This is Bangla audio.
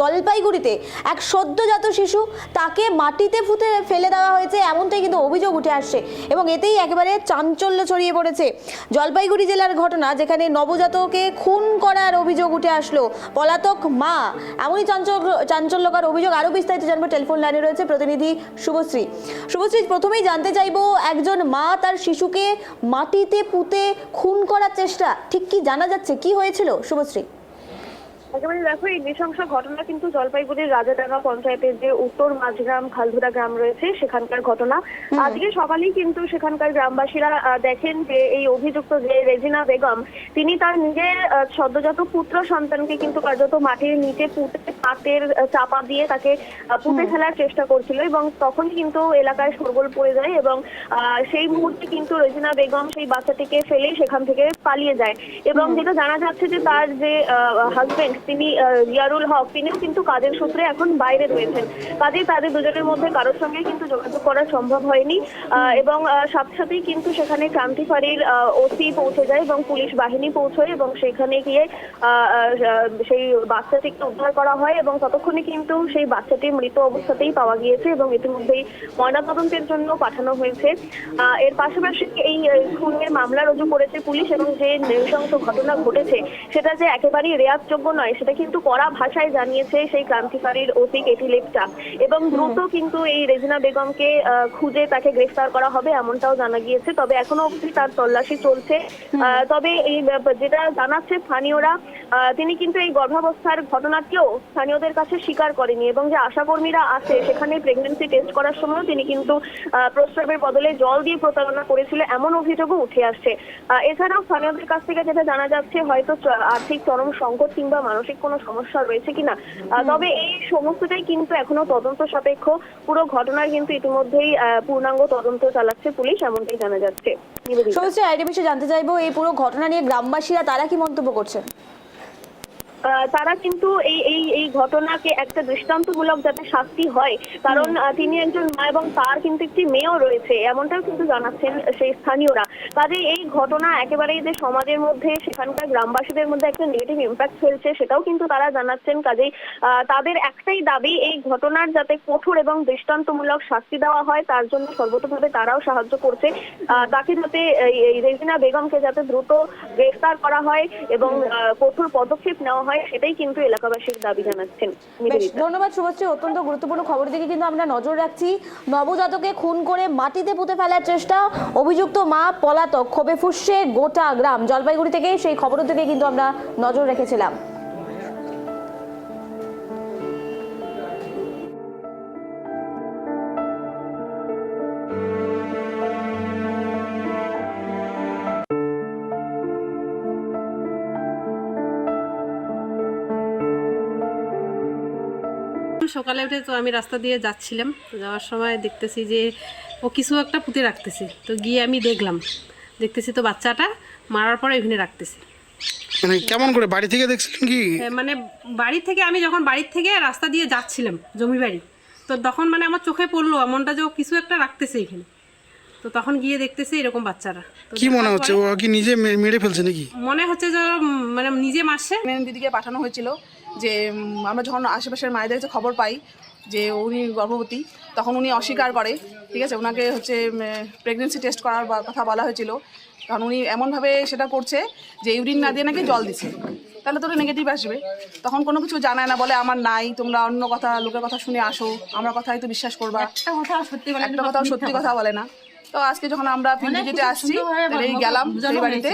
জলপাইগুড়িতে এক সদ্যজাত শিশু তাকে মাটিতে পুঁতে ফেলে দেওয়া হয়েছে এমনটাই কিন্তু অভিযোগ উঠে আসছে এবং এতেই একেবারে চাঞ্চল্য ছড়িয়ে পড়েছে। জলপাইগুড়ি জেলার ঘটনা, যেখানে নবজাতককে খুন করার অভিযোগ উঠে আসলো, পলাতক মা, এমনই চাঞ্চল্যকর অভিযোগ। আরো বিস্তারিত জানবো, টেলিফোন লাইনে রয়েছে প্রতিনিধি শুভশ্রী। শুভশ্রী, প্রথমেই জানতে চাইবো, একজন মা তার শিশুকে মাটিতে পুঁতে খুন করার চেষ্টা, ঠিক কি জানা যাচ্ছে, কি হয়েছিল শুভশ্রী? একেবারে দেখো, এই নৃশংস ঘটনা কিন্তু জলপাইগুড়ির রাজাডাঙ্গা পঞ্চায়েতের যে উত্তর মাঝগ্রাম খালধুরা গ্রাম রয়েছে সেখানকার ঘটনা। আজকে সকালেই কিন্তু সেখানকার গ্রামবাসীরা দেখেন যে এই অভিযুক্ত যে রেজিনা বেগম, তিনি তার নিজের সদ্যজাত পুত্র সন্তানকে কিন্তু কার্যত মাটির নিচে পুঁতে পাতের চাপা দিয়ে তাকে পুঁতে ফেলার চেষ্টা করছিল এবং তখনই কিন্তু এলাকায় শোরগোল পড়ে যায় এবং সেই মুহূর্তে কিন্তু রেজিনা বেগম সেই বাচ্চাটিকে ফেলে সেখান থেকে পালিয়ে যায়। এবং যেটা জানা যাচ্ছে যে তার যে হাজবেন্ড, তিনি রিয়ারুল হক, তিনিও কিন্তু কাজের সূত্রে এখন বাইরে রয়েছেন। কাজেই তাদের দুজনের মধ্যে কারোর সঙ্গে কিন্তু যোগাযোগ করা সম্ভব হয়নি এবং সাথে সাথেই কিন্তু সেখানে ক্রান্তি ফাঁড়ির ওসি পৌঁছে যায় এবং পুলিশ বাহিনী পৌঁছয় এবং সেখানে গিয়ে সেই বাচ্চাটিকে উদ্ধার করা হয় এবং ততক্ষণে কিন্তু সেই বাচ্চাটি মৃত অবস্থাতেই পাওয়া গিয়েছে এবং ইতিমধ্যেই ময়নাতদন্তের জন্য পাঠানো হয়েছে। এর পাশাপাশি এই খুনের মামলা রুজু করেছে পুলিশ এবং যে নৃশংস ঘটনা ঘটেছে সেটা যে একেবারেই রেয়াতযোগ্য নয় সেটা কিন্তু কড়া ভাষায় জানিয়েছে সেই ক্রান্তিকারীর ওসি কেটি লেপচা এবং দ্রুত কিন্তু এই রেজিনা বেগমকে খুঁজে তাকে গ্রেফতার করা হবে এমনটাও জানা গিয়েছে। তবে এখনো অবধি তার তল্লাশি চলছে। তবে এই যেটা জানাচ্ছে স্থানীয়রা, তিনি কিন্তু এই গর্ভাবস্থার ঘটনাটিও স্থানীয়দের কাছে স্বীকার করেনি এবং যে আশাকর্মীরা আছে সেখানে প্রেগন্যান্সি টেস্ট করার সময় তিনি কিন্তু প্রস্রাবের বদলে জল দিয়ে প্রতারণা করেছিল এমন অভিযোগও উঠে আসছে। এছাড়াও স্থানীয়দের কাছ থেকে যেটা জানা যাচ্ছে, হয়তো আর্থিক চরম সংকট কিংবা মানসিক কোনো সমস্যা রয়েছে কিনা। তবে এই সমস্তটাই কিন্তু এখনো তদন্ত সাপেক্ষ। পুরো ঘটনার কিন্তু ইতিমধ্যেই পূর্ণাঙ্গ তদন্ত চালাচ্ছে পুলিশ, এমনটাই জানা যাচ্ছে। আরেকটা বিষয় জানতে চাইবো, এই পুরো ঘটনা নিয়ে গ্রামবাসীরা তারা কি মন্তব্য করছে? তারা কিন্তু এই ঘটনাকে একটা দৃষ্টান্তমূলক যাতে শাস্তি হয়, কারণ তিনি একজন মা এবং তার কিন্তু একটি মেয়েও রয়েছে এমনটাও কিন্তু জানাচ্ছেন সেই স্থানীয়রা। কাজে এই ঘটনা একেবারেই যে সমাজের মধ্যে সেখানকার গ্রামবাসীদের মধ্যে একটা নেগেটিভ ইম্প্যাক্ট ফেলছে সেটাও কিন্তু তারা জানাচ্ছেন। কাজেই তাদের একটাই দাবি, এই ঘটনার যাতে কঠোর এবং দৃষ্টান্তমূলক শাস্তি দেওয়া হয়, তার জন্য সর্বতোভাবে তারাও সাহায্য করছে। তাকে যাতে এই রেজিনা বেগমকে যাতে দ্রুত গ্রেফতার করা হয় এবং কঠোর পদক্ষেপ নেওয়া হয়, সেটাই কিন্তু এলাকাবাসীর দাবি জানাচ্ছেন। ধন্যবাদ শুভশ্রী, অত্যন্ত গুরুত্বপূর্ণ খবর দিকে কিন্তু আমরা নজর রাখছি। নবজাতকে খুন করে মাটিতে পুঁতে ফেলার চেষ্টা, অভিযুক্ত মা পলাতক, ক্ষোভে ফুঁসছে গোটা গ্রাম। জলপাইগুড়ি থেকে সেই খবর থেকে কিন্তু আমরা নজর রেখেছিলাম। সকালে উঠে তো আমি রাস্তা দিয়ে যাচ্ছিলাম, যাওয়ার সময় দেখতেছি যে ও কিছু একটা পুঁতে রাখতেছে। তো গিয়ে আমি দেখতেছি তো বাচ্চাটা মারার পরে ওখানে রাখতেছে। মানে কেমন করে বাড়ি থেকে দেখছিলেন কি? মানে বাড়ি থেকে, আমি যখন বাড়ির থেকে রাস্তা দিয়ে যাচ্ছিলাম জমি বাড়ি, তো তখন মানে আমার চোখে পড়লো এমনটা যে ও কিছু একটা রাখতেছে এখানে। তো তখন গিয়ে দেখতেছি এরকম বাচ্চারা। কি মনে হচ্ছে, ও কি নিজে মেরে ফেলছে নাকি? মনে হচ্ছে যে মানে নিজে মারছে। দিদিকে পাঠানো হয়েছিল যে আমরা যখন আশেপাশের মায়েদের কাছে খবর পাই যে উনি গর্ভবতী, তখন উনি অস্বীকার করে। ঠিক আছে, ওনাকে হচ্ছে প্রেগনেন্সি টেস্ট করার কথা বলা হয়েছিল, কারণ উনি এমনভাবে সেটা করছে যে ইউরিন না দিয়ে নাকি জল দিচ্ছে, তাহলে তো নেগেটিভ আসবে। তখন কোনো কিছু জানায় না, বলে আমার নাই, তোমরা অন্য কথা, লোকের কথা শুনে আসো, আমার কথাই তো বিশ্বাস করবা, একটা কথাও সত্যি কথা বলে না। তো আজকে যখন আমরা ফিল্ড ভিজিটে আসছি, গেলাম সেই বাড়িতে,